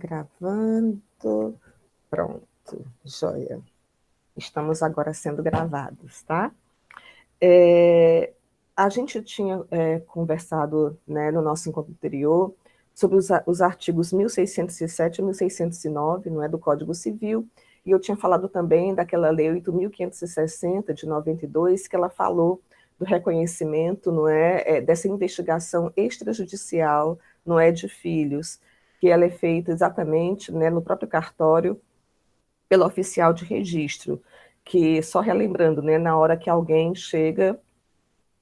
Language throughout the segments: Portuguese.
Gravando. Pronto, joia. Estamos agora sendo gravados, tá? A gente tinha conversado, né, no nosso encontro anterior sobre os artigos 1607 e 1609, não é, do Código Civil, e eu tinha falado também daquela Lei 8.560, de 92, que ela falou do reconhecimento, não é, dessa investigação extrajudicial, não é, de filhos, que ela é feita exatamente, né, no próprio cartório, pelo oficial de registro, que, só relembrando, né, na hora que alguém chega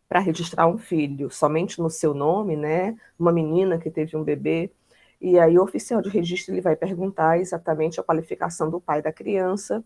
para registrar um filho, somente no seu nome, né, uma menina que teve um bebê, e aí o oficial de registro ele vai perguntar exatamente a qualificação do pai da criança,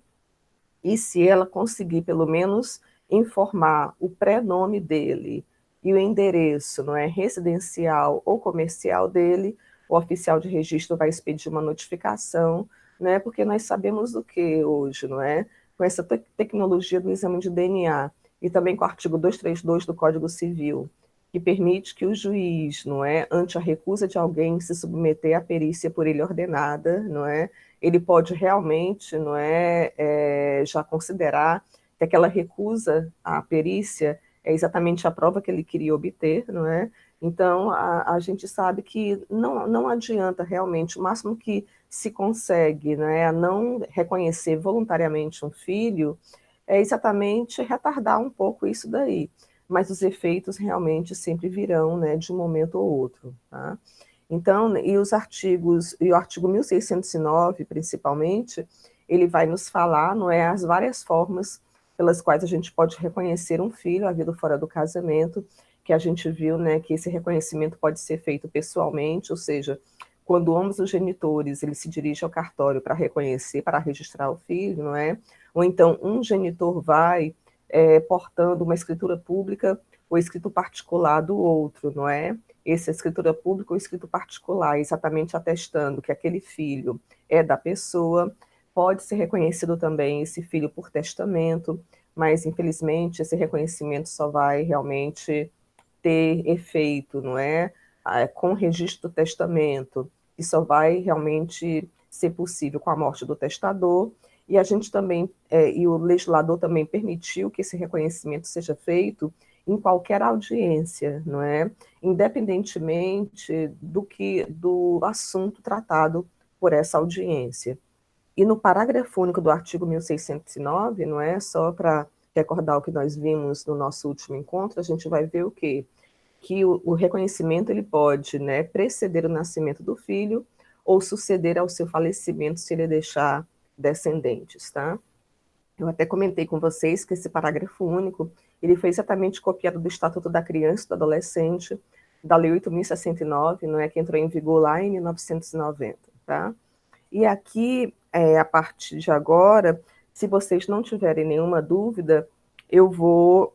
e se ela conseguir pelo menos informar o pré-nome dele e o endereço, não é, residencial ou comercial dele, o oficial de registro vai expedir uma notificação, né, porque nós sabemos o que hoje, não é, com essa tecnologia do exame de DNA, e também com o artigo 232 do Código Civil, que permite que o juiz, não é, ante a recusa de alguém se submeter à perícia por ele ordenada, não é, ele pode realmente, não é, já considerar que aquela recusa à perícia é exatamente a prova que ele queria obter, não é? Então, a gente sabe que não adianta realmente, o máximo que se consegue, né, a não reconhecer voluntariamente um filho, é exatamente retardar um pouco isso daí, mas os efeitos realmente sempre virão, né, de um momento ou outro, tá? Então, e os artigos, e o artigo 1609, principalmente, ele vai nos falar, não é, as várias formas pelas quais a gente pode reconhecer um filho havido fora do casamento, que a gente viu, né, que esse reconhecimento pode ser feito pessoalmente, ou seja, quando ambos os genitores ele se dirige ao cartório para reconhecer, para registrar o filho, não é? Ou então um genitor vai portando uma escritura pública ou escrito particular do outro, não é? Essa escritura pública ou escrito particular, exatamente atestando que aquele filho é da pessoa. Pode ser reconhecido também esse filho por testamento, mas infelizmente esse reconhecimento só vai realmente ter efeito, não é? Com o registro do testamento, que só vai realmente ser possível com a morte do testador, e a gente também, e o legislador também permitiu que esse reconhecimento seja feito em qualquer audiência, não é? Independentemente do assunto tratado por essa audiência. E no parágrafo único do artigo 1609, não é? Só para recordar o que nós vimos no nosso último encontro, a gente vai ver o quê? Que o reconhecimento ele pode, né, preceder o nascimento do filho ou suceder ao seu falecimento se ele deixar descendentes, tá? Eu até comentei com vocês que esse parágrafo único, ele foi exatamente copiado do Estatuto da Criança e do Adolescente, da Lei 8.069, não é, que entrou em vigor lá em 1990, tá? E aqui, a partir de agora, se vocês não tiverem nenhuma dúvida, eu vou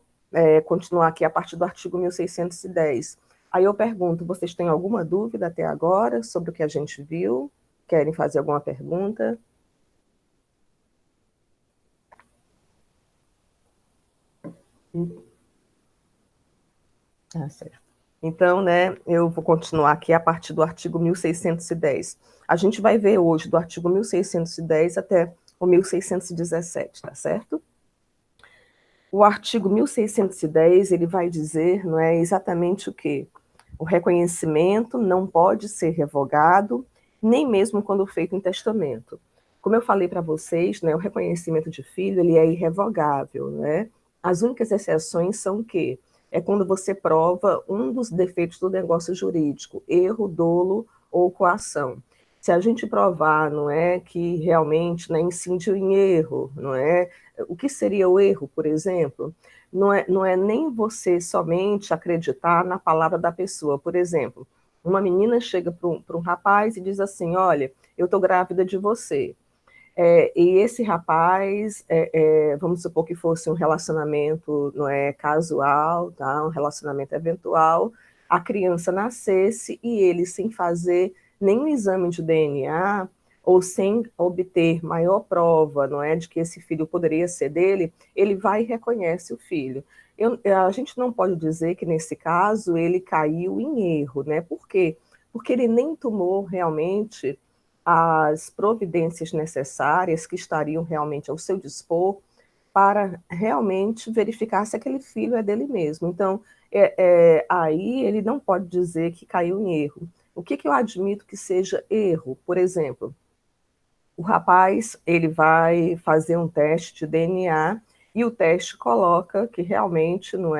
continuar aqui a partir do artigo 1610. Aí eu pergunto, vocês têm alguma dúvida até agora sobre o que a gente viu? Querem fazer alguma pergunta? Ah, certo. Então, né, eu vou continuar aqui a partir do artigo 1610. A gente vai ver hoje do artigo 1610 até o 1617, tá certo? O artigo 1610, ele vai dizer, não é, exatamente o quê? O reconhecimento não pode ser revogado, nem mesmo quando feito em testamento. Como eu falei para vocês, né, o reconhecimento de filho, ele é irrevogável, né? As únicas exceções são o quê? É quando você prova um dos defeitos do negócio jurídico, erro, dolo ou coação. Se a gente provar, não é, que realmente, né, incidiu em erro, não é? O que seria o erro, por exemplo? Não é nem você somente acreditar na palavra da pessoa. Por exemplo, uma menina chega para um rapaz e diz assim, olha, eu estou grávida de você. E esse rapaz, vamos supor que fosse um relacionamento, não é, casual, tá? Um relacionamento eventual, a criança nascesse e ele, sem fazer nenhum exame de DNA, ou sem obter maior prova, não é, de que esse filho poderia ser dele, ele vai e reconhece o filho. A gente não pode dizer que, nesse caso, ele caiu em erro, né? Por quê? Porque ele nem tomou realmente as providências necessárias que estariam realmente ao seu dispor para realmente verificar se aquele filho é dele mesmo. Então, aí ele não pode dizer que caiu em erro. O que eu admito que seja erro? Por exemplo, o rapaz ele vai fazer um teste de DNA e o teste coloca que realmente não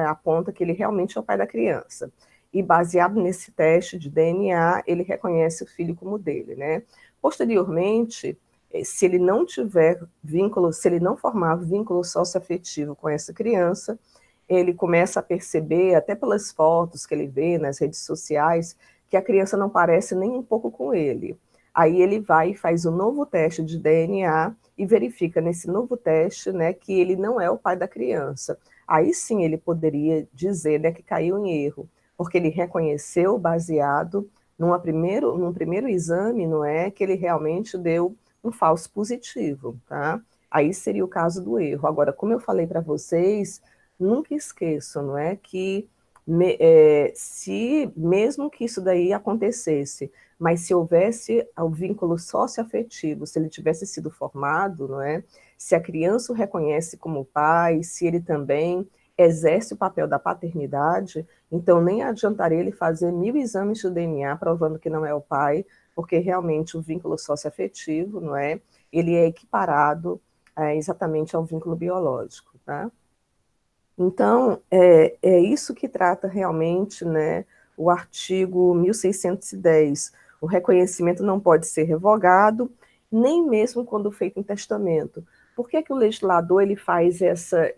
aponta que ele realmente é o pai da criança. E baseado nesse teste de DNA, ele reconhece o filho como dele, né? Posteriormente, se ele não tiver vínculo, se ele não formar vínculo socioafetivo com essa criança, ele começa a perceber, até pelas fotos que ele vê nas redes sociais, que a criança não parece nem um pouco com ele. Aí ele vai e faz um novo teste de DNA e verifica nesse novo teste, né, que ele não é o pai da criança. Aí sim ele poderia dizer, né, que caiu em erro, porque ele reconheceu baseado num primeiro exame, não é, que ele realmente deu um falso positivo, tá? Aí seria o caso do erro. Agora, como eu falei para vocês, nunca esqueçam, não é, que se mesmo que isso daí acontecesse, mas se houvesse o vínculo socioafetivo, se ele tivesse sido formado, não é? Se a criança o reconhece como pai, se ele também exerce o papel da paternidade, então nem adiantaria ele fazer 1000 exames de DNA provando que não é o pai, porque realmente o vínculo socioafetivo, não é? Ele é equiparado exatamente ao vínculo biológico, tá? Então, é isso que trata realmente, né, o artigo 1610. O reconhecimento não pode ser revogado, nem mesmo quando feito em testamento. Por que que o legislador ele faz essa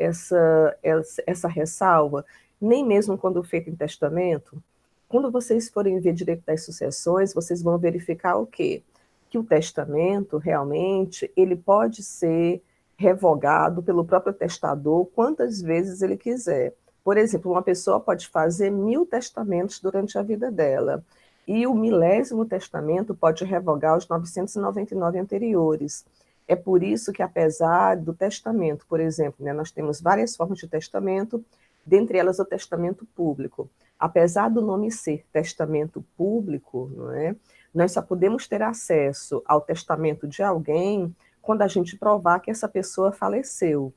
ressalva? Nem mesmo quando feito em testamento? Quando vocês forem ver direito das sucessões, vocês vão verificar o quê? Que o testamento, realmente, ele pode ser revogado pelo próprio testador quantas vezes ele quiser. Por exemplo, uma pessoa pode fazer 1000 testamentos durante a vida dela, e o 1000º testamento pode revogar os 999 anteriores. É por isso que, apesar do testamento, por exemplo, né, nós temos várias formas de testamento, dentre elas o testamento público. Apesar do nome ser testamento público, não é? Nós só podemos ter acesso ao testamento de alguém quando a gente provar que essa pessoa faleceu,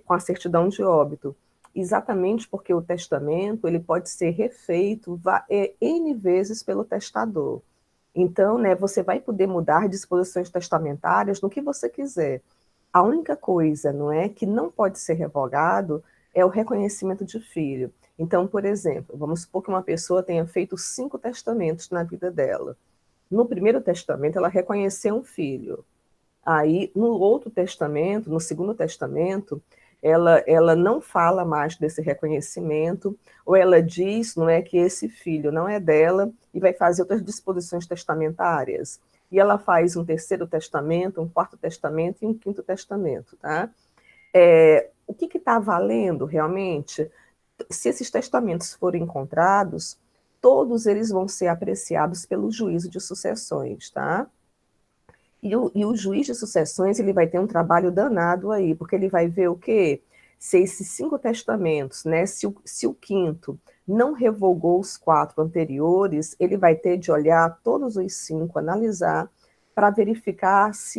com a certidão de óbito. Exatamente porque o testamento ele pode ser refeito N vezes pelo testador. Então, né, você vai poder mudar disposições testamentárias no que você quiser. A única coisa, não é, que não pode ser revogado é o reconhecimento de filho. Então, por exemplo, vamos supor que uma pessoa tenha feito 5 testamentos na vida dela. No primeiro testamento, ela reconheceu um filho. Aí, no outro testamento, no segundo testamento, ela não fala mais desse reconhecimento, ou ela diz, não é, que esse filho não é dela e vai fazer outras disposições testamentárias. E ela faz um terceiro testamento, um quarto testamento e um quinto testamento, tá? O que está valendo realmente? Se esses testamentos forem encontrados, todos eles vão ser apreciados pelo juízo de sucessões, tá? E o juiz de sucessões ele vai ter um trabalho danado aí, porque ele vai ver o quê? Se esses 5 testamentos, né, se o quinto não revogou os 4 anteriores, ele vai ter de olhar todos os 5, analisar, para verificar se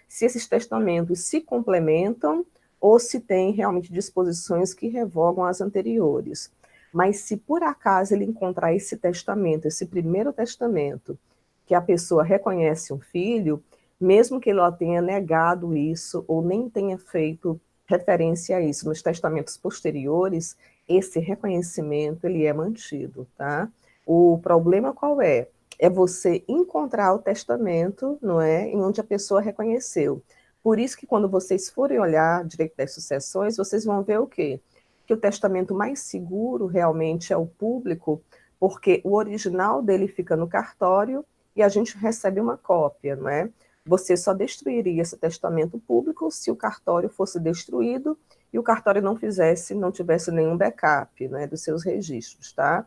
esses testamentos se complementam ou se tem realmente disposições que revogam as anteriores. Mas se por acaso ele encontrar esse testamento, esse primeiro testamento, que a pessoa reconhece um filho, mesmo que ela tenha negado isso ou nem tenha feito referência a isso nos testamentos posteriores, esse reconhecimento ele é mantido, tá? O problema qual é? É você encontrar o testamento, não é, em onde a pessoa reconheceu. Por isso que quando vocês forem olhar direito das sucessões, vocês vão ver o quê? Que o testamento mais seguro realmente é o público, porque o original dele fica no cartório e a gente recebe uma cópia, não é? Você só destruiria esse testamento público se o cartório fosse destruído e o cartório não tivesse nenhum backup, né, dos seus registros, tá?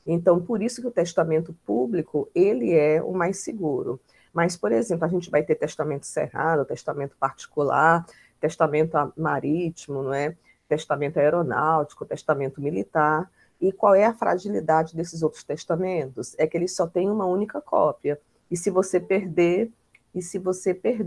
Então, por isso que o testamento público, ele é o mais seguro. Mas, por exemplo, a gente vai ter testamento cerrado, testamento particular, testamento marítimo, não é? Testamento aeronáutico, testamento militar. E qual é a fragilidade desses outros testamentos? É que eles só têm uma única cópia. E se você perder,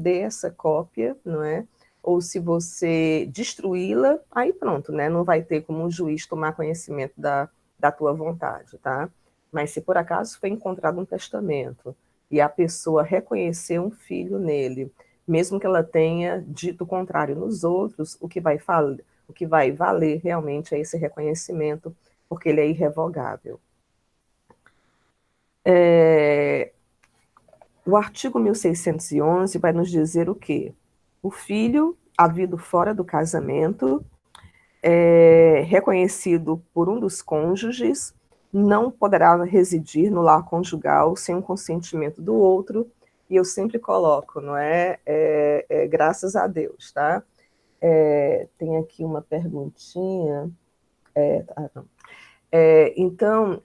essa cópia, não é? Ou se você destruí-la, aí pronto, né? Não vai ter como o juiz tomar conhecimento da tua vontade, tá? Mas se por acaso foi encontrado um testamento e a pessoa reconhecer um filho nele, mesmo que ela tenha dito o contrário nos outros, o que vai valer realmente é esse reconhecimento, porque ele é irrevogável. O artigo 1611 vai nos dizer o quê? O filho, havido fora do casamento, reconhecido por um dos cônjuges, não poderá residir no lar conjugal sem o consentimento do outro, e eu sempre coloco, não é? Graças a Deus, tá? Tem aqui uma perguntinha. Então,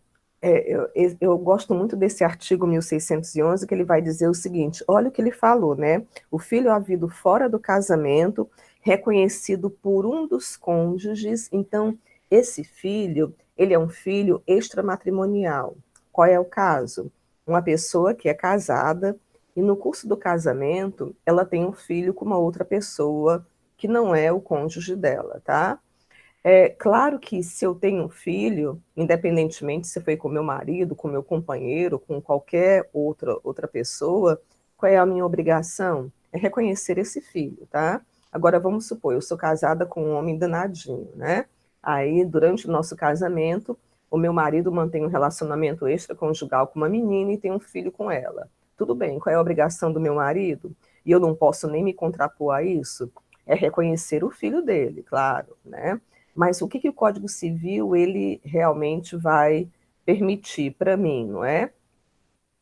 eu gosto muito desse artigo 1611, que ele vai dizer o seguinte, olha o que ele falou, né? O filho havido fora do casamento, reconhecido por um dos cônjuges, então, esse filho, ele é um filho extramatrimonial. Qual é o caso? Uma pessoa que é casada, e no curso do casamento, ela tem um filho com uma outra pessoa, que não é o cônjuge dela, tá? É claro que se eu tenho um filho, independentemente se foi com meu marido, com meu companheiro, com qualquer outra pessoa, qual é a minha obrigação? É reconhecer esse filho, tá? Agora vamos supor, eu sou casada com um homem danadinho, né? Aí, durante o nosso casamento, o meu marido mantém um relacionamento extraconjugal com uma menina e tem um filho com ela. Tudo bem, qual é a obrigação do meu marido? E eu não posso nem me contrapor a isso? É reconhecer o filho dele, claro, né? Mas o que o Código Civil ele realmente vai permitir para mim, não é?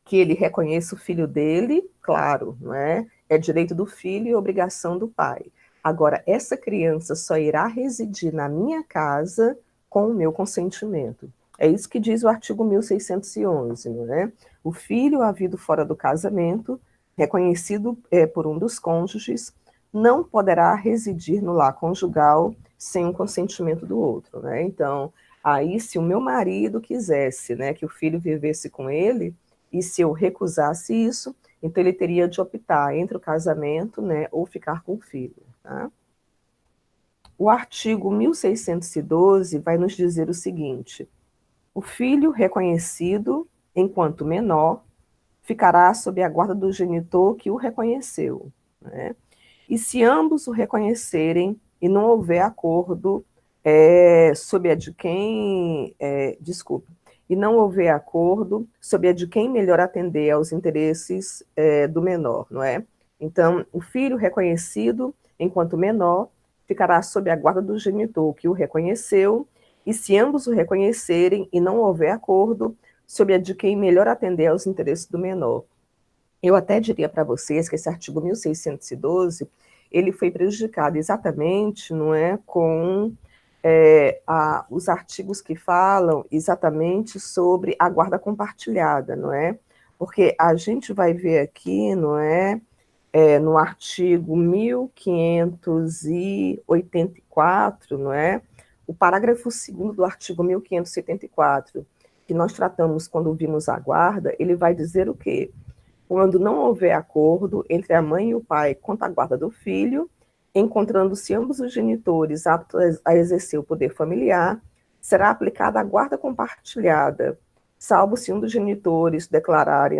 Que ele reconheça o filho dele, claro, não é? É direito do filho e obrigação do pai. Agora, essa criança só irá residir na minha casa com o meu consentimento. É isso que diz o artigo 1611, não é? O filho havido fora do casamento, reconhecido por um dos cônjuges, não poderá residir no lar conjugal sem o consentimento do outro, né? Então, aí se o meu marido quisesse, né, que o filho vivesse com ele, e se eu recusasse isso, então ele teria de optar entre o casamento, né, ou ficar com o filho, tá? O artigo 1612 vai nos dizer o seguinte: o filho reconhecido enquanto menor ficará sob a guarda do genitor que o reconheceu, né? E se ambos o reconhecerem e não houver acordo sob a de quem, desculpe, e não houver acordo sob a de quem melhor atender aos interesses do menor, não é? Então, o filho reconhecido enquanto menor ficará sob a guarda do genitor que o reconheceu, e se ambos o reconhecerem e não houver acordo, sob a de quem melhor atender aos interesses do menor. Eu até diria para vocês que esse artigo 1612, ele foi prejudicado exatamente, não é, com os artigos que falam exatamente sobre a guarda compartilhada, não é? Porque a gente vai ver aqui, não é, no artigo 1584, não é? O parágrafo 2º do artigo 1574, que nós tratamos quando vimos a guarda, ele vai dizer o quê? Quando não houver acordo entre a mãe e o pai quanto à guarda do filho, encontrando-se ambos os genitores aptos a exercer o poder familiar, será aplicada a guarda compartilhada, salvo se um dos genitores declarar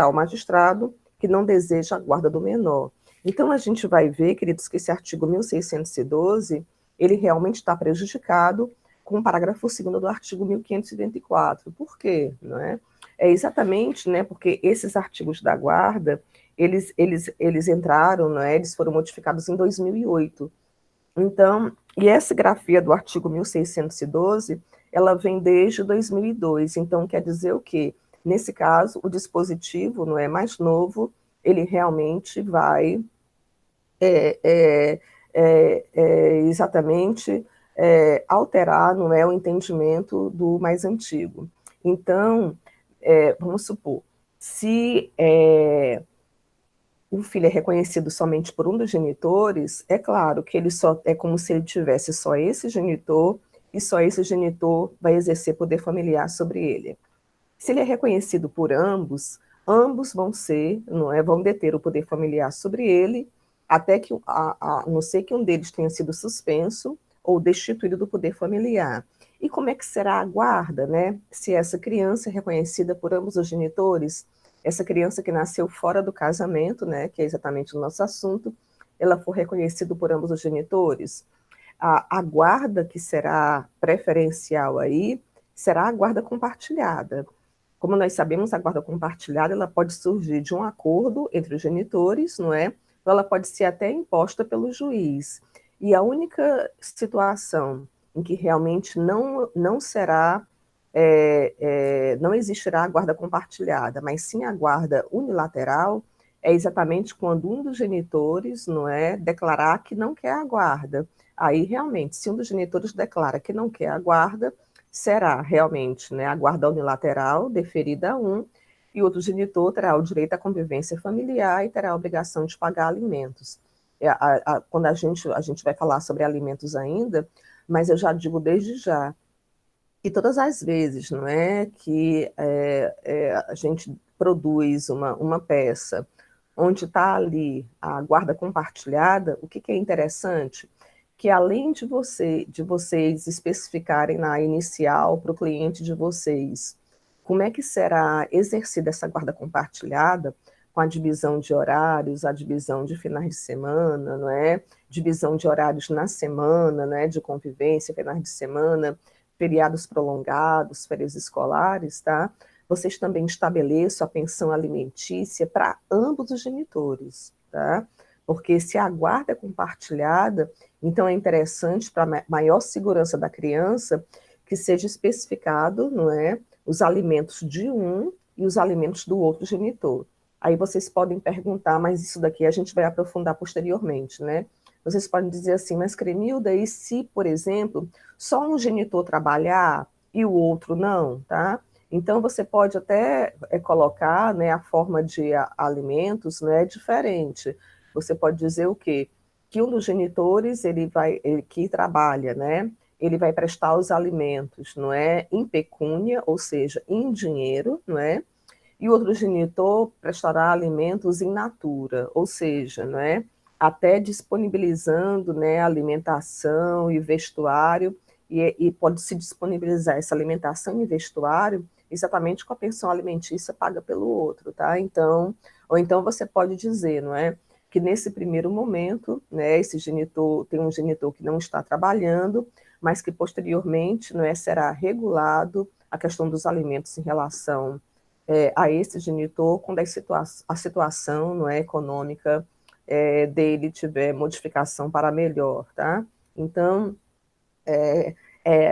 ao magistrado que não deseja a guarda do menor. Então, a gente vai ver, queridos, que esse artigo 1612, ele realmente está prejudicado com o parágrafo 2º do artigo 1584. Por quê? Não é? É exatamente, né, porque esses artigos da guarda, eles entraram, né, eles foram modificados em 2008. Então, e essa grafia do artigo 1612, ela vem desde 2002. Então, quer dizer o quê? Nesse caso, o dispositivo, não é mais novo, ele realmente vai exatamente alterar, não é, o entendimento do mais antigo. Então, vamos supor, se o filho é reconhecido somente por um dos genitores, é claro que ele só é como se ele tivesse só esse genitor, e só esse genitor vai exercer poder familiar sobre ele. Se ele é reconhecido por ambos, ambos vão ser, não é, vão deter o poder familiar sobre ele, até que, a não ser que um deles tenha sido suspenso ou destituído do poder familiar. E como é que será a guarda, né? Se essa criança é reconhecida por ambos os genitores, essa criança que nasceu fora do casamento, né, que é exatamente o nosso assunto, ela for reconhecida por ambos os genitores, a guarda que será preferencial aí será a guarda compartilhada. Como nós sabemos, a guarda compartilhada ela pode surgir de um acordo entre os genitores, não é? Ou ela pode ser até imposta pelo juiz. E a única situação em que realmente não será, não existirá a guarda compartilhada, mas sim a guarda unilateral, é exatamente quando um dos genitores, não é, declarar que não quer a guarda. Aí, realmente, se um dos genitores declara que não quer a guarda, será realmente, né, a guarda unilateral deferida a um, e outro genitor terá o direito à convivência familiar e terá a obrigação de pagar alimentos. Quando a gente vai falar sobre alimentos ainda, mas eu já digo desde já que todas as vezes, não é, que a gente produz uma peça onde está ali a guarda compartilhada, o que é interessante? Que além de vocês especificarem na inicial para o cliente de vocês como é que será exercida essa guarda compartilhada, com a divisão de horários, a divisão de finais de semana, não é? Divisão de horários na semana, né, de convivência, finais de semana, feriados prolongados, férias escolares, tá? Vocês também estabeleçam a pensão alimentícia para ambos os genitores, tá? Porque se a guarda é compartilhada, então é interessante para maior segurança da criança que seja especificado, não é, os alimentos de um e os alimentos do outro genitor. Aí vocês podem perguntar, mas isso daqui a gente vai aprofundar posteriormente, né? Vocês podem dizer assim, mas Cremilda, e se, por exemplo, só um genitor trabalhar e o outro não, tá? Então você pode até colocar, né, a forma de alimentos, né, diferente. Você pode dizer o quê? Que um dos genitores ele que trabalha, né? Ele vai prestar os alimentos, não é, em pecúnia, ou seja, em dinheiro, não é? E o outro genitor prestará alimentos in natura, ou seja, não é, até disponibilizando, né, alimentação e vestuário, e pode se disponibilizar essa alimentação e vestuário exatamente com a pensão alimentícia paga pelo outro, tá? Então, ou então você pode dizer, não é, que nesse primeiro momento, né, esse genitor tem um genitor que não está trabalhando, mas que posteriormente, não é, será regulado a questão dos alimentos em relação a esse genitor quando a situação, não é, econômica dele tiver modificação para melhor, tá? Então,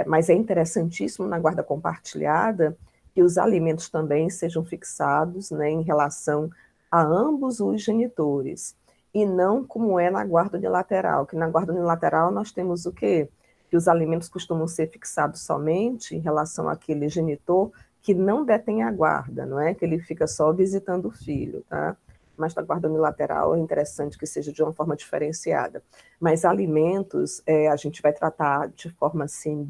mas é interessantíssimo na guarda compartilhada que os alimentos também sejam fixados, né, em relação a ambos os genitores, e não como é na guarda unilateral, que na guarda unilateral nós temos o quê? Que os alimentos costumam ser fixados somente em relação àquele genitor que não detém a guarda, não é? Que ele fica só visitando o filho, tá? Mas na guarda unilateral é interessante que seja de uma forma diferenciada. Mas alimentos a gente vai tratar de forma assim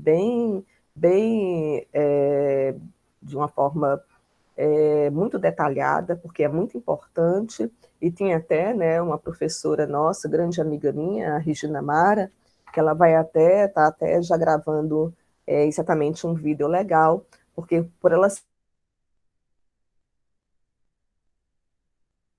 de uma forma muito detalhada, porque é muito importante, e tem até, né, uma professora nossa, grande amiga minha, a Regina Mara, que ela vai tá até já gravando exatamente um vídeo legal, porque por ela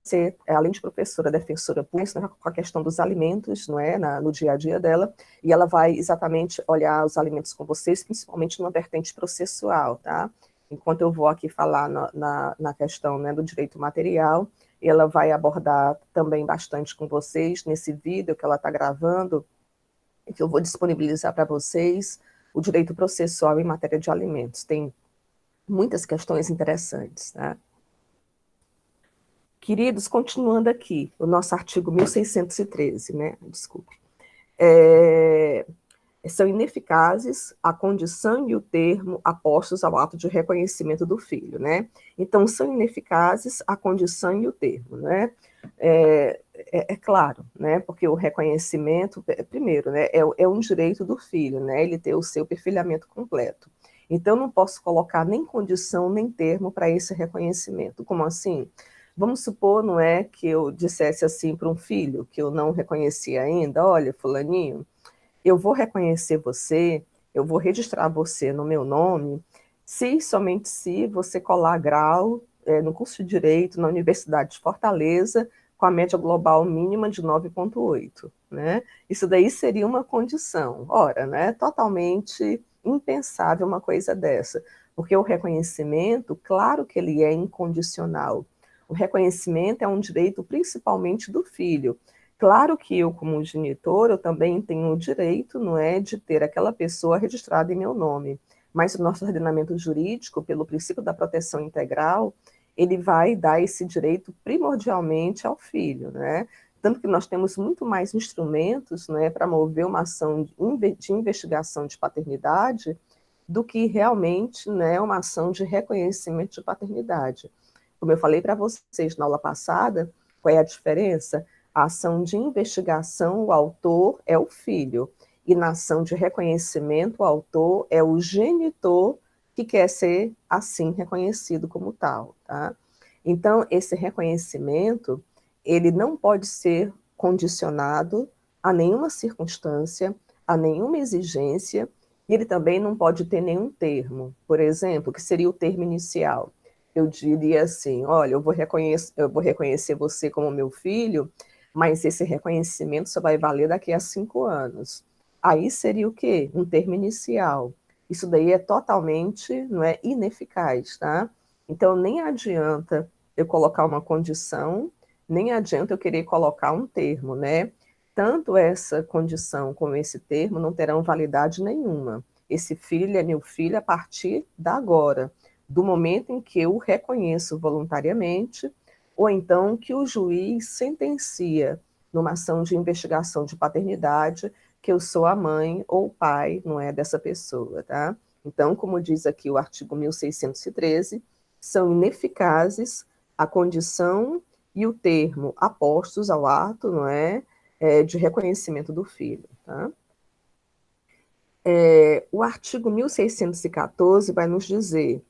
ser, além de professora, defensora pública, né, com a questão dos alimentos, não é, no dia a dia dela, e ela vai exatamente olhar os alimentos com vocês, principalmente numa vertente processual, tá? Enquanto eu vou aqui falar na questão, né, do direito material, ela vai abordar também bastante com vocês nesse vídeo que ela está gravando, que eu vou disponibilizar para vocês, o direito processual em matéria de alimentos. Tem muitas questões interessantes, tá? Queridos, continuando aqui, o nosso artigo 1613, né? Desculpe. São ineficazes a condição e o termo apostos ao ato de reconhecimento do filho, né? Então, são ineficazes a condição e o termo, né? Claro, né? Porque o reconhecimento, primeiro, né? É um direito do filho, né? Ele ter o seu perfilhamento completo. Então, eu não posso colocar nem condição, nem termo para esse reconhecimento. Como assim? Vamos supor, não é, que eu dissesse assim para um filho, que eu não reconhecia ainda, olha, fulaninho, eu vou reconhecer você, eu vou registrar você no meu nome, se somente se você colar grau no curso de Direito na Universidade de Fortaleza, com a média global mínima de 9,8, né? Isso daí seria uma condição. Ora, né, totalmente impensável uma coisa dessa, porque o reconhecimento, claro que ele é incondicional. O reconhecimento é um direito principalmente do filho. Claro que eu, como genitor, eu também tenho o direito, não é, de ter aquela pessoa registrada em meu nome. Mas o nosso ordenamento jurídico, pelo princípio da proteção integral, ele vai dar esse direito primordialmente ao filho, né? Tanto que nós temos muito mais instrumentos, né, para mover uma ação de investigação de paternidade do que realmente, né, uma ação de reconhecimento de paternidade. Como eu falei para vocês na aula passada, qual é a diferença? A ação de investigação, o autor é o filho, e na ação de reconhecimento, o autor é o genitor que quer ser assim reconhecido como tal, tá? Então, esse reconhecimento, ele não pode ser condicionado a nenhuma circunstância, a nenhuma exigência, e ele também não pode ter nenhum termo. Por exemplo, que seria o termo inicial. Eu diria assim, olha, eu vou reconhecer você como meu filho, mas esse reconhecimento só vai valer daqui a 5 anos. Aí seria o quê? Um termo inicial. Isso daí é totalmente, não é, ineficaz, tá? Então, nem adianta eu colocar uma condição, nem adianta eu querer colocar um termo, né? Tanto essa condição como esse termo não terão validade nenhuma. Esse filho é meu filho a partir da agora, do momento em que eu o reconheço voluntariamente, ou então que o juiz sentencia numa ação de investigação de paternidade que eu sou a mãe ou o pai, não é, dessa pessoa, tá? Então, como diz aqui o artigo 1613, são ineficazes a condição e o termo apostos ao ato, não é, de reconhecimento do filho, tá? O artigo 1614 vai nos dizer: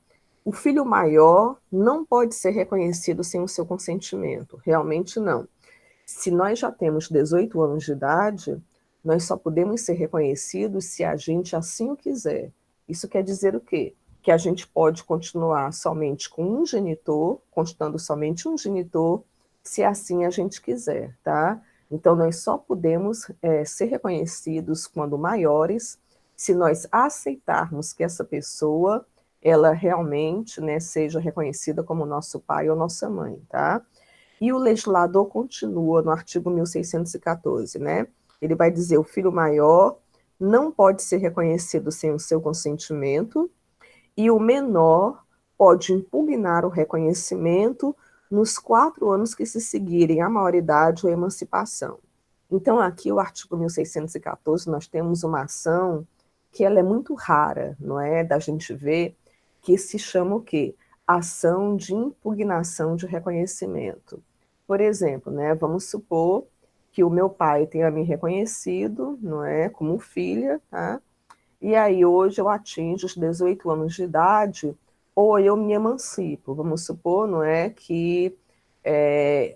o filho maior não pode ser reconhecido sem o seu consentimento. Realmente não. Se nós já temos 18 anos de idade, nós só podemos ser reconhecidos se a gente assim o quiser. Isso quer dizer o quê? Que a gente pode continuar somente com um genitor, constando somente um genitor, se assim a gente quiser, tá? Então, nós só podemos ser reconhecidos quando maiores, se nós aceitarmos que essa pessoa, ela realmente, né, seja reconhecida como nosso pai ou nossa mãe, tá? E o legislador continua no artigo 1614, né? Ele vai dizer: o filho maior não pode ser reconhecido sem o seu consentimento, e o menor pode impugnar o reconhecimento nos 4 anos que se seguirem a maioridade ou a emancipação. Então, aqui, o artigo 1614, nós temos uma ação que ela é muito rara, não é? Da gente ver, que se chama o quê? Ação de impugnação de reconhecimento. Por exemplo, né, vamos supor que o meu pai tenha me reconhecido, não é, como filha, tá? E aí hoje eu atingo os 18 anos de idade, ou eu me emancipo. Vamos supor, não é, que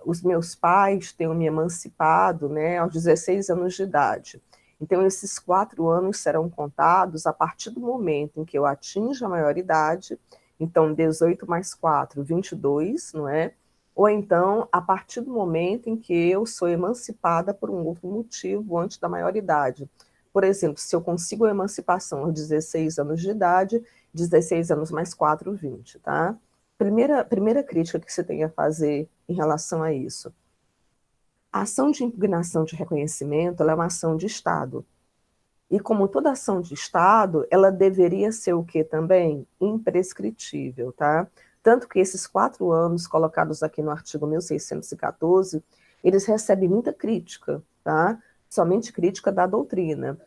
os meus pais tenham me emancipado, né, aos 16 anos de idade. Então, esses 4 anos serão contados a partir do momento em que eu atinjo a maioridade, então 18 mais 4, 22, não é? Ou então, a partir do momento em que eu sou emancipada por um outro motivo antes da maioridade. Por exemplo, se eu consigo a emancipação aos 16 anos de idade, 16 anos mais 4, 20, tá? Primeira crítica que você tem a fazer em relação a isso. A ação de impugnação de reconhecimento, ela é uma ação de Estado. E como toda ação de Estado, ela deveria ser o quê também? Imprescritível, tá? Tanto que esses 4 anos colocados aqui no artigo 1614, eles recebem muita crítica, tá? Somente crítica da doutrina.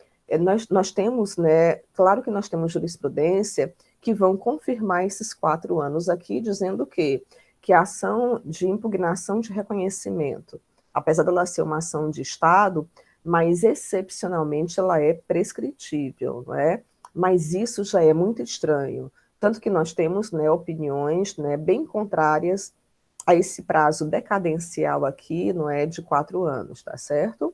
Nós temos, né, claro que nós temos jurisprudência que vão confirmar esses 4 anos aqui, dizendo que a ação de impugnação de reconhecimento, apesar dela ser uma ação de Estado, mas excepcionalmente ela é prescritível, não é? mas isso já é muito estranho. Tanto que nós temos, né, opiniões, né, bem contrárias a esse prazo decadencial aqui, não é, de 4 anos, tá certo?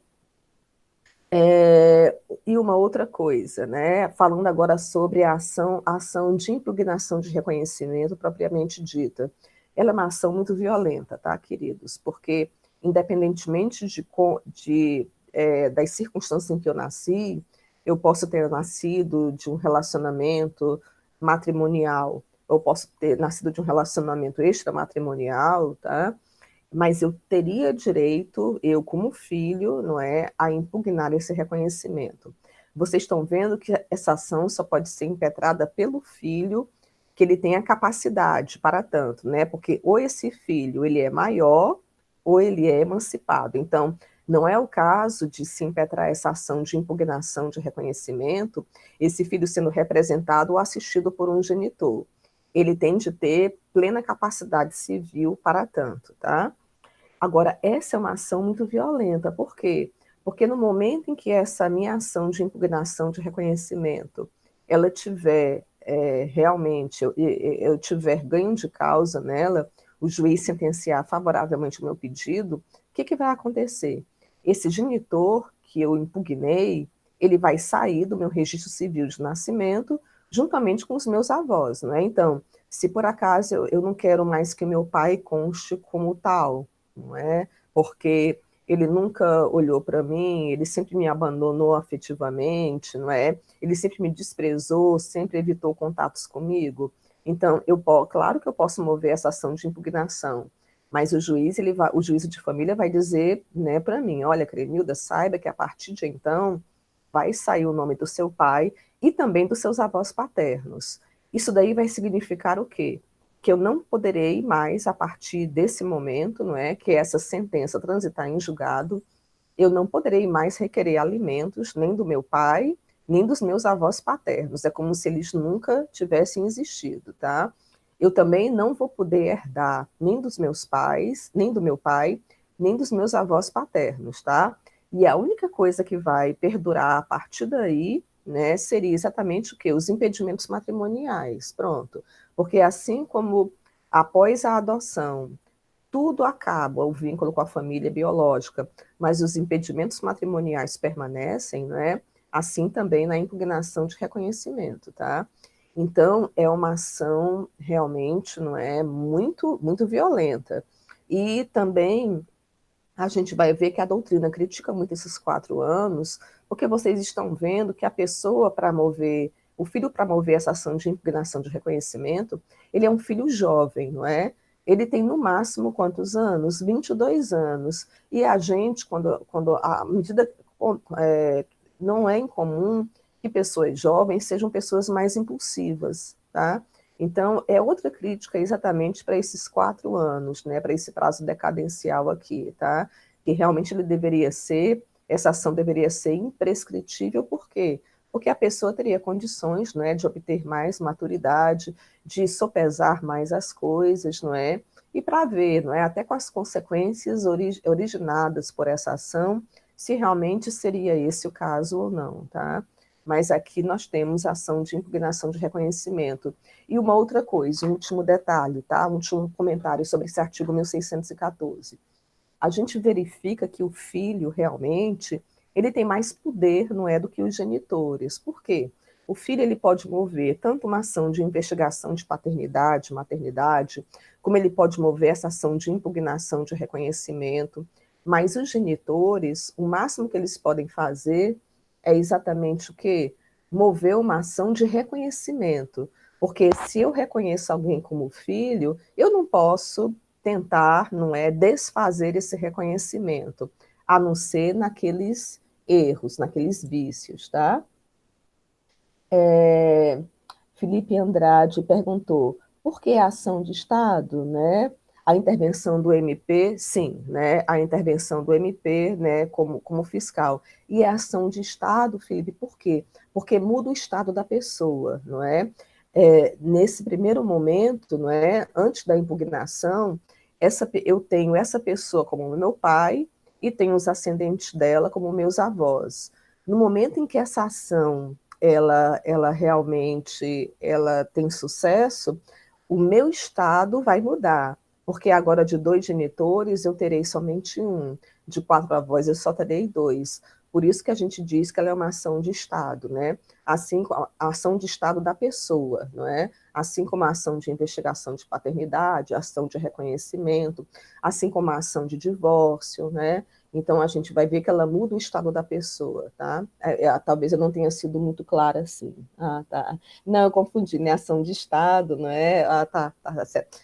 E uma outra coisa, né, falando agora sobre a ação de impugnação de reconhecimento propriamente dita. Ela é uma ação muito violenta, tá, queridos? Porque, independentemente das circunstâncias em que eu nasci, eu posso ter nascido de um relacionamento matrimonial, eu posso ter nascido de um relacionamento extramatrimonial, tá? Mas eu teria direito, eu como filho, não é, a impugnar esse reconhecimento. Vocês estão vendo que essa ação só pode ser impetrada pelo filho que ele tem a capacidade para tanto, né? Porque ou esse filho ele é maior ou ele é emancipado. Então, não é o caso de se impetrar essa ação de impugnação de reconhecimento, esse filho sendo representado ou assistido por um genitor. Ele tem de ter plena capacidade civil para tanto, tá? Agora, essa é uma ação muito violenta. Por quê? Porque no momento em que essa minha ação de impugnação de reconhecimento, ela tiver realmente, eu tiver ganho de causa nela, o juiz sentenciar favoravelmente o meu pedido, o que vai acontecer? Esse genitor que eu impugnei, ele vai sair do meu registro civil de nascimento, juntamente com os meus avós, né? Então, se por acaso eu não quero mais que meu pai conste como tal, não é? Porque ele nunca olhou para mim, ele sempre me abandonou afetivamente, não é? Ele sempre me desprezou, sempre evitou contatos comigo. Então, claro que eu posso mover essa ação de impugnação, mas o juízo de família vai dizer, né, para mim, olha, Cremilda, saiba que a partir de então vai sair o nome do seu pai e também dos seus avós paternos. Isso daí vai significar o quê? Que eu não poderei mais, a partir desse momento, não é, que essa sentença transitar em julgado, eu não poderei mais requerer alimentos nem do meu pai, nem dos meus avós paternos. É como se eles nunca tivessem existido, tá? Eu também não vou poder herdar nem dos meus pais, nem do meu pai, nem dos meus avós paternos, tá? E a única coisa que vai perdurar a partir daí, né, seria exatamente o quê? Os impedimentos matrimoniais, pronto. Porque assim como após a adoção, tudo acaba, o vínculo com a família biológica, mas os impedimentos matrimoniais permanecem, né? Assim também na impugnação de reconhecimento, tá? Então, é uma ação realmente, não é, muito, muito violenta. E também a gente vai ver que a doutrina critica muito esses 4 anos, porque vocês estão vendo que a pessoa para mover, o filho para mover essa ação de impugnação de reconhecimento, ele é um filho jovem, não é? Ele tem no máximo quantos anos? 22 anos. E a gente, quando a medida não é incomum que pessoas jovens sejam pessoas mais impulsivas, tá? Então, é outra crítica exatamente para esses 4 anos, né, para esse prazo decadencial aqui, tá? Que realmente essa ação deveria ser imprescritível, por quê? Porque a pessoa teria condições, né, de obter mais maturidade, de sopesar mais as coisas, não é? E para ver, não é, até com as consequências originadas por essa ação, se realmente seria esse o caso ou não, tá? Mas aqui nós temos a ação de impugnação de reconhecimento. E uma outra coisa, um último detalhe, tá? Um último comentário sobre esse artigo 1614. A gente verifica que o filho realmente, ele tem mais poder, não é, do que os genitores. Por quê? O filho ele pode mover tanto uma ação de investigação de paternidade, maternidade, como ele pode mover essa ação de impugnação de reconhecimento, mas os genitores, o máximo que eles podem fazer é exatamente o quê? Mover uma ação de reconhecimento. Porque se eu reconheço alguém como filho, eu não posso tentar, não é, desfazer esse reconhecimento, a não ser naqueles erros, naqueles vícios, tá? Felipe Andrade perguntou, por que a ação de Estado, né? A intervenção do MP, sim, né? A intervenção do MP, né, como fiscal. E a ação de Estado, Felipe, por quê? Porque muda o estado da pessoa, não é? Nesse primeiro momento, não é? Antes da impugnação, eu tenho essa pessoa como meu pai e tenho os ascendentes dela como meus avós. No momento em que essa ação ela realmente ela tem sucesso, o meu estado vai mudar, porque agora de 2 genitores eu terei somente um, de 4 avós eu só terei 2. Por isso que a gente diz que ela é uma ação de estado, né? Assim como a ação de estado da pessoa, não é? Assim como a ação de investigação de paternidade, a ação de reconhecimento, assim como a ação de divórcio, né? Então, a gente vai ver que ela muda o estado da pessoa, tá? Talvez eu não tenha sido muito clara assim. Ah, tá. Não, eu confundi, né? Ação de estado, não é? Ah, tá certo.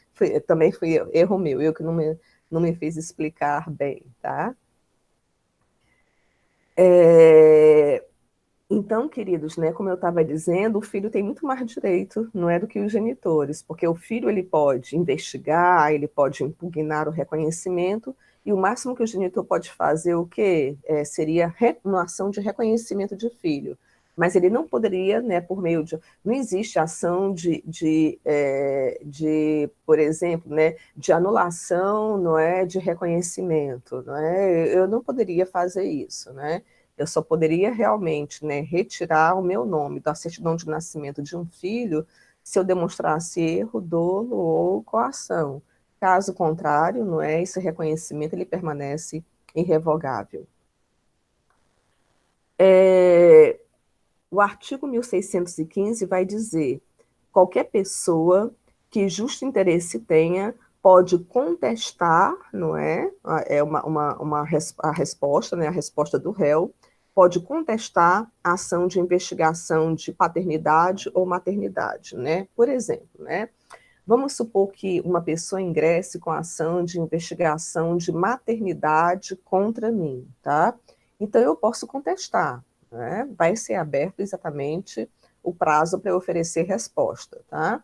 Também foi erro meu, eu que não me fiz explicar bem, tá? É, então, queridos, né, como eu estava dizendo, o filho tem muito mais direito, não é, do que os genitores, porque o filho ele pode investigar, ele pode impugnar o reconhecimento, e o máximo que o genitor pode fazer o quê? Seria uma ação de reconhecimento de filho. Mas ele não poderia, né, por meio de. Não existe ação por exemplo, né, de anulação, não é, de reconhecimento, não é? Eu não poderia fazer isso, né? Eu só poderia realmente, né, retirar o meu nome da certidão de nascimento de um filho se eu demonstrasse erro, dolo ou coação. Caso contrário, não é, esse reconhecimento ele permanece irrevogável. O artigo 1615 vai dizer: qualquer pessoa que justo interesse tenha pode contestar, não é? A resposta, né? A resposta do réu, pode contestar a ação de investigação de paternidade ou maternidade, né? Por exemplo, né? Vamos supor que uma pessoa ingresse com a ação de investigação de maternidade contra mim, tá? Então eu posso contestar, né? Vai ser aberto exatamente o prazo para eu oferecer resposta, tá?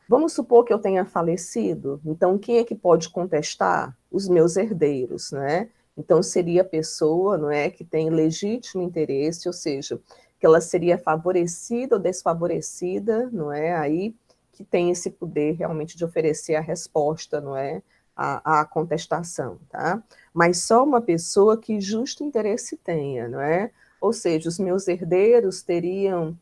Vamos supor que eu tenha falecido, então quem é que pode contestar? Os meus herdeiros, né? Então seria a pessoa, não é, que tem legítimo interesse, ou seja, que ela seria favorecida ou desfavorecida, não é? Aí que tem esse poder realmente de oferecer a resposta, não é? A contestação, tá? Mas só uma pessoa que justo interesse tenha, não é? Ou seja, os meus herdeiros teriam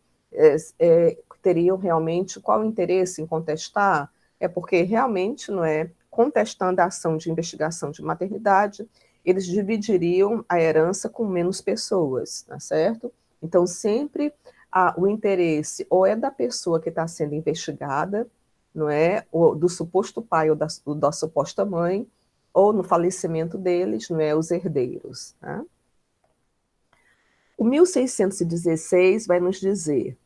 realmente qual o interesse em contestar? É porque realmente, não é, contestando a ação de investigação de maternidade, eles dividiriam a herança com menos pessoas, tá certo? Então, sempre o interesse ou é da pessoa que está sendo investigada, não é, ou do suposto pai ou da suposta mãe, ou no falecimento deles, não é, os herdeiros. Tá? O 1616 vai nos dizer: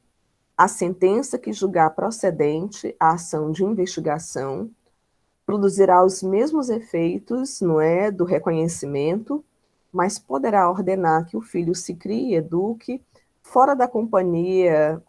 a sentença que julgar procedente a ação de investigação produzirá os mesmos efeitos, não é, do reconhecimento, mas poderá ordenar que o filho se crie e eduque fora da companhia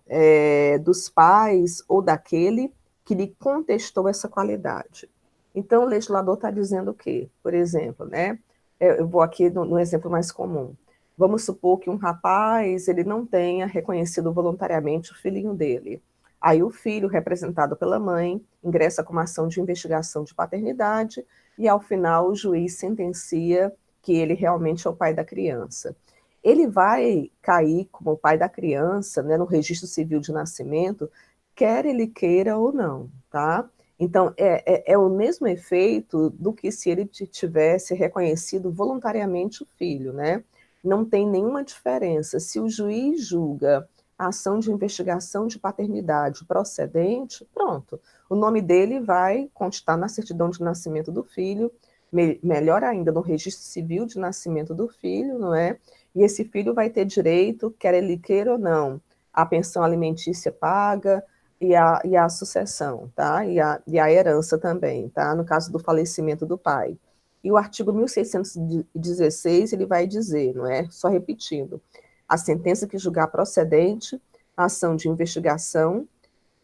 dos pais ou daquele que lhe contestou essa qualidade. Então, o legislador está dizendo o quê? Por exemplo, né? Eu vou aqui no exemplo mais comum. Vamos supor que um rapaz ele não tenha reconhecido voluntariamente o filhinho dele. Aí o filho, representado pela mãe, ingressa com uma ação de investigação de paternidade e, ao final, o juiz sentencia que ele realmente é o pai da criança. Ele vai cair como o pai da criança, né, no registro civil de nascimento, quer ele queira ou não, tá? Então, é o mesmo efeito do que se ele tivesse reconhecido voluntariamente o filho, né? Não tem nenhuma diferença. Se o juiz julga a ação de investigação de paternidade procedente, pronto. O nome dele vai constar na certidão de nascimento do filho, melhor ainda, no registro civil de nascimento do filho, não é? E esse filho vai ter direito, quer ele queira ou não, à pensão alimentícia paga e a sucessão, tá? E a herança também, tá? No caso do falecimento do pai. E o artigo 1616, ele vai dizer, não é? Só repetindo: a sentença que julgar procedente a ação de investigação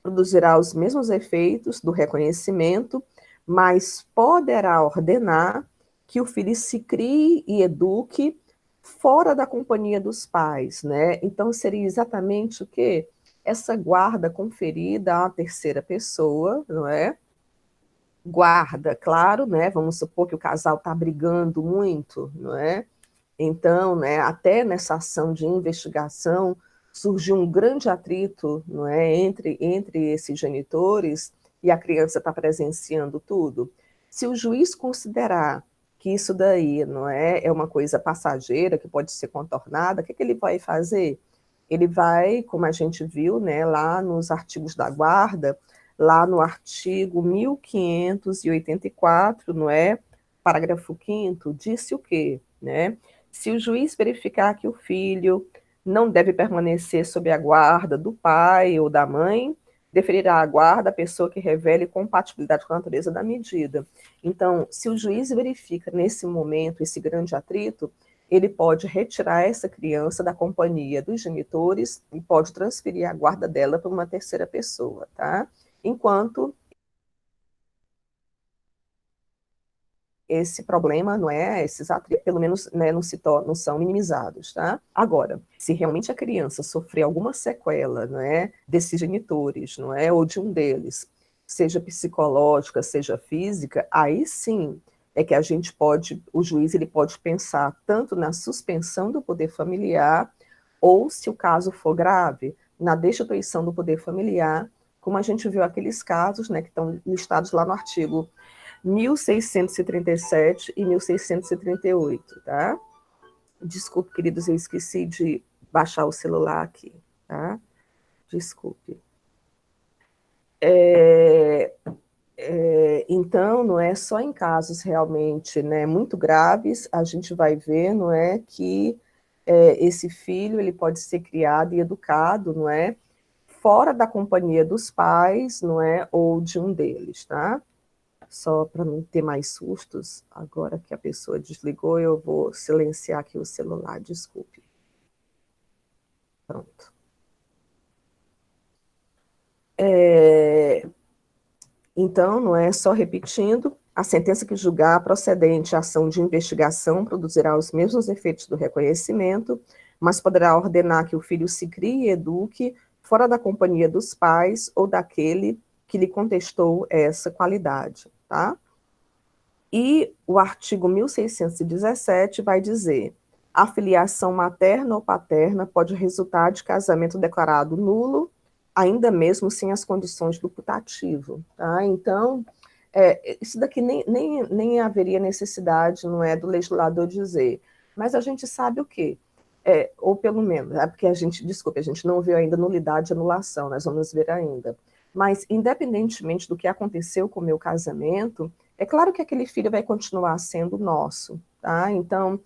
produzirá os mesmos efeitos do reconhecimento, mas poderá ordenar que o filho se crie e eduque fora da companhia dos pais, né? Então seria exatamente o quê? Essa guarda conferida à terceira pessoa, não é? Guarda, claro, né? Vamos supor que o casal está brigando muito, não é? Então, né, até nessa ação de investigação, surgiu um grande atrito, não é, entre esses genitores, e a criança está presenciando tudo. Se o juiz considerar que isso daí não é uma coisa passageira, que pode ser contornada, o que ele vai fazer? Ele vai, como a gente viu, né, lá nos artigos da guarda, lá no artigo 1584, não é? Parágrafo 5º, disse o quê? Né? Se o juiz verificar que o filho não deve permanecer sob a guarda do pai ou da mãe, deferirá a guarda a pessoa que revele compatibilidade com a natureza da medida. Então, se o juiz verifica nesse momento esse grande atrito, ele pode retirar essa criança da companhia dos genitores e pode transferir a guarda dela para uma terceira pessoa, tá? Enquanto esse problema, não é, esses atritos, pelo menos, né, não são minimizados, tá? Agora, se realmente a criança sofrer alguma sequela, não é, desses genitores, não é, ou de um deles, seja psicológica, seja física, aí sim é que a gente pode, o juiz ele pode pensar tanto na suspensão do poder familiar, ou, se o caso for grave, na destituição do poder familiar, como a gente viu aqueles casos, né, que estão listados lá no artigo 1637 e 1638, tá? Desculpe, queridos, eu esqueci de baixar o celular aqui, tá? Desculpe. Então, não é só em casos realmente, né, muito graves, a gente vai ver, não é, que esse filho ele pode ser criado e educado, não é, fora da companhia dos pais, não é, ou de um deles, tá? Só para não ter mais sustos, agora que a pessoa desligou, eu vou silenciar aqui o celular, desculpe. Pronto. Então, não é só repetindo, a sentença que julgar procedente a ação de investigação produzirá os mesmos efeitos do reconhecimento, mas poderá ordenar que o filho se crie e eduque fora da companhia dos pais ou daquele que lhe contestou essa qualidade, tá? E o artigo 1617 vai dizer: a filiação materna ou paterna pode resultar de casamento declarado nulo, ainda mesmo sem as condições do putativo. Tá? Então, isso daqui nem haveria necessidade, não é, do legislador dizer. Mas a gente sabe o quê? Ou pelo menos, é porque a gente, desculpe, a gente não viu ainda nulidade e anulação, nós vamos ver ainda. Mas, independentemente do que aconteceu com o meu casamento, é claro que aquele filho vai continuar sendo nosso, tá? Então,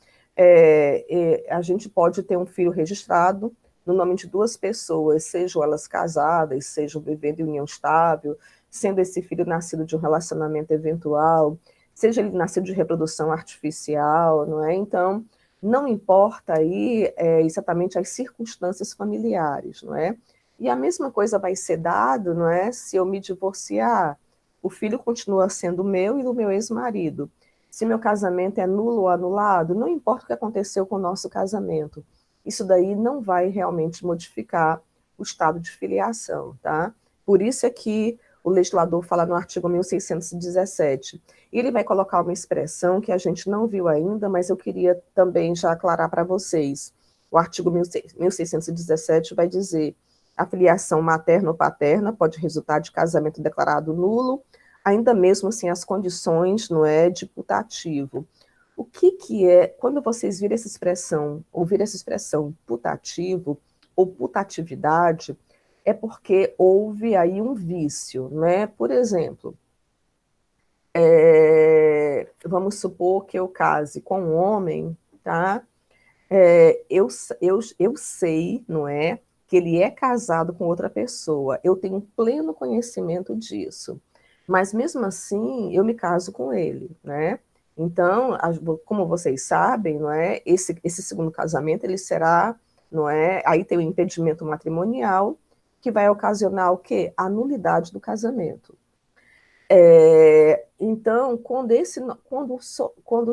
a gente pode ter um filho registrado no nome de duas pessoas, sejam elas casadas, sejam vivendo em união estável, sendo esse filho nascido de um relacionamento eventual, seja ele nascido de reprodução artificial, não é? Então, não importa aí exatamente as circunstâncias familiares, não é? E a mesma coisa vai ser dado, não é? Se eu me divorciar, o filho continua sendo meu e do meu ex-marido. Se meu casamento é nulo ou anulado, não importa o que aconteceu com o nosso casamento. Isso daí não vai realmente modificar o estado de filiação, tá? Por isso é que o legislador fala no artigo 1617. E ele vai colocar uma expressão que a gente não viu ainda, mas eu queria também já aclarar para vocês. O artigo 1617 vai dizer: a filiação materna ou paterna pode resultar de casamento declarado nulo, ainda mesmo sem as condições, não é, de putativo. O que é, quando vocês viram essa expressão, ouvir essa expressão putativo ou putatividade, é porque houve aí um vício, né? Por exemplo, vamos supor que eu case com um homem, tá? Eu sei, não é, que ele é casado com outra pessoa, eu tenho pleno conhecimento disso, mas mesmo assim eu me caso com ele, né? Então, como vocês sabem, não é, esse segundo casamento ele será, não é, aí tem o impedimento matrimonial, que vai ocasionar o quê? A nulidade do casamento. Então, quando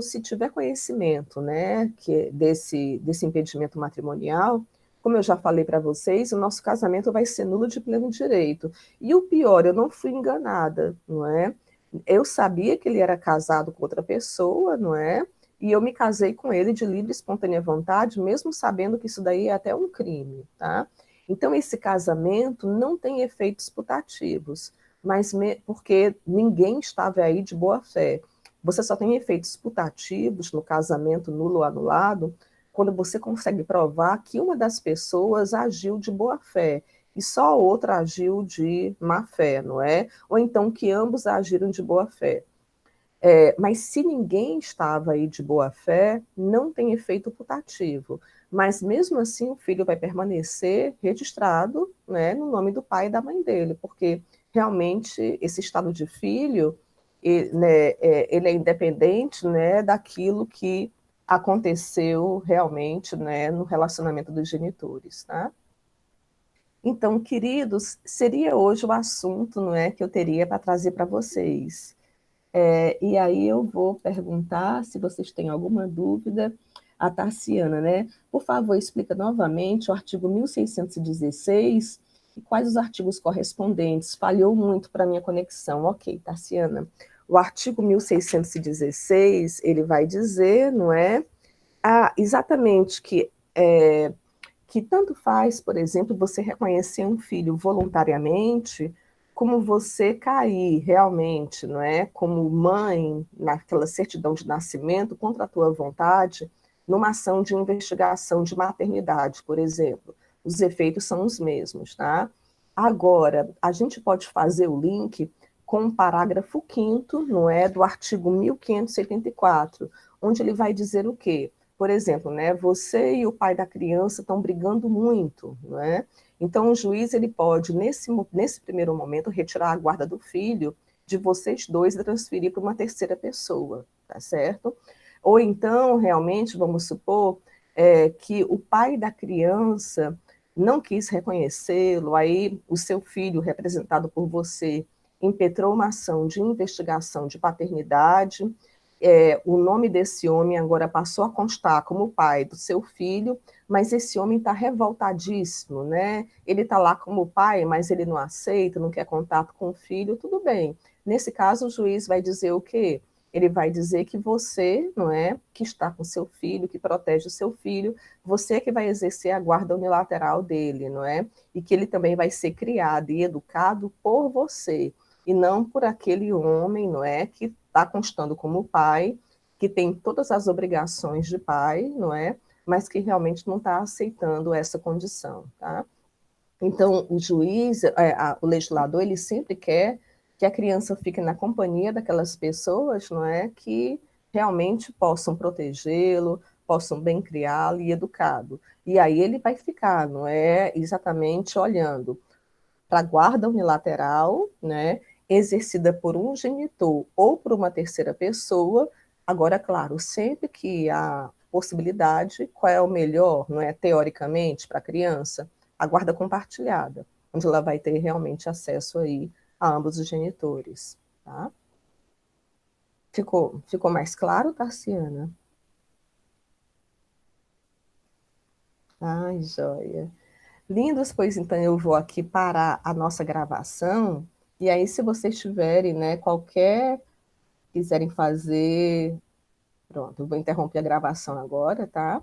se tiver conhecimento, né, desse impedimento matrimonial, como eu já falei para vocês, o nosso casamento vai ser nulo de pleno direito. E o pior, eu não fui enganada, não é? Eu sabia que ele era casado com outra pessoa, não é? E eu me casei com ele de livre e espontânea vontade, mesmo sabendo que isso daí é até um crime, tá? Então, esse casamento não tem efeitos putativos, mas porque ninguém estava aí de boa fé. Você só tem efeitos putativos no casamento nulo ou anulado quando você consegue provar que uma das pessoas agiu de boa fé e só a outra agiu de má fé, não é? Ou então que ambos agiram de boa fé. Mas se ninguém estava aí de boa fé, não tem efeito putativo. Mas mesmo assim o filho vai permanecer registrado, né, no nome do pai e da mãe dele, porque realmente esse estado de filho, ele é independente, né, daquilo que aconteceu realmente, né, no relacionamento dos genitores, tá? Então, queridos, seria hoje o assunto, não é, que eu teria para trazer para vocês. E aí eu vou perguntar se vocês têm alguma dúvida à Tarciana, né? Por favor, explica novamente o artigo 1616 e quais os artigos correspondentes. Falhou muito para a minha conexão. Ok, Tarciana. O artigo 1616, ele vai dizer, não é? Exatamente que tanto faz, por exemplo, você reconhecer um filho voluntariamente, como você cair realmente, não é? Como mãe, naquela certidão de nascimento, contra a tua vontade, numa ação de investigação de maternidade, por exemplo. Os efeitos são os mesmos, tá? Agora, a gente pode fazer o link com o parágrafo 5º, não é, do artigo 1584, onde ele vai dizer o quê? Por exemplo, né, você e o pai da criança estão brigando muito, não é? Então, o juiz ele pode, nesse primeiro momento, retirar a guarda do filho de vocês dois e transferir para uma terceira pessoa, tá certo? Ou então, realmente, vamos supor que o pai da criança não quis reconhecê-lo, aí o seu filho, representado por você, impetrou uma ação de investigação de paternidade, o nome desse homem agora passou a constar como pai do seu filho, mas esse homem está revoltadíssimo, né? Ele está lá como pai, mas ele não aceita, não quer contato com o filho, tudo bem. Nesse caso, o juiz vai dizer o quê? Ele vai dizer que você, não é, que está com seu filho, que protege o seu filho, você que vai exercer a guarda unilateral dele, não é? E que ele também vai ser criado e educado por você e não por aquele homem, não é, que está constando como pai, que tem todas as obrigações de pai, não é, mas que realmente não está aceitando essa condição, tá? Então, o juiz, o legislador, ele sempre quer que a criança fique na companhia daquelas pessoas, não é, que realmente possam protegê-lo, possam bem criá-lo e educá-lo. E aí ele vai ficar, não é, exatamente olhando para a guarda unilateral, né, exercida por um genitor ou por uma terceira pessoa. Agora, claro, sempre que há possibilidade, qual é o melhor, não é, teoricamente, para a criança? A guarda compartilhada, onde ela vai ter realmente acesso aí a ambos os genitores, tá? Ficou mais claro, Tarciana? Ai, joia. Lindos, pois então eu vou aqui parar a nossa gravação, e aí se vocês tiverem, né, quiserem fazer, pronto, eu vou interromper a gravação agora, tá?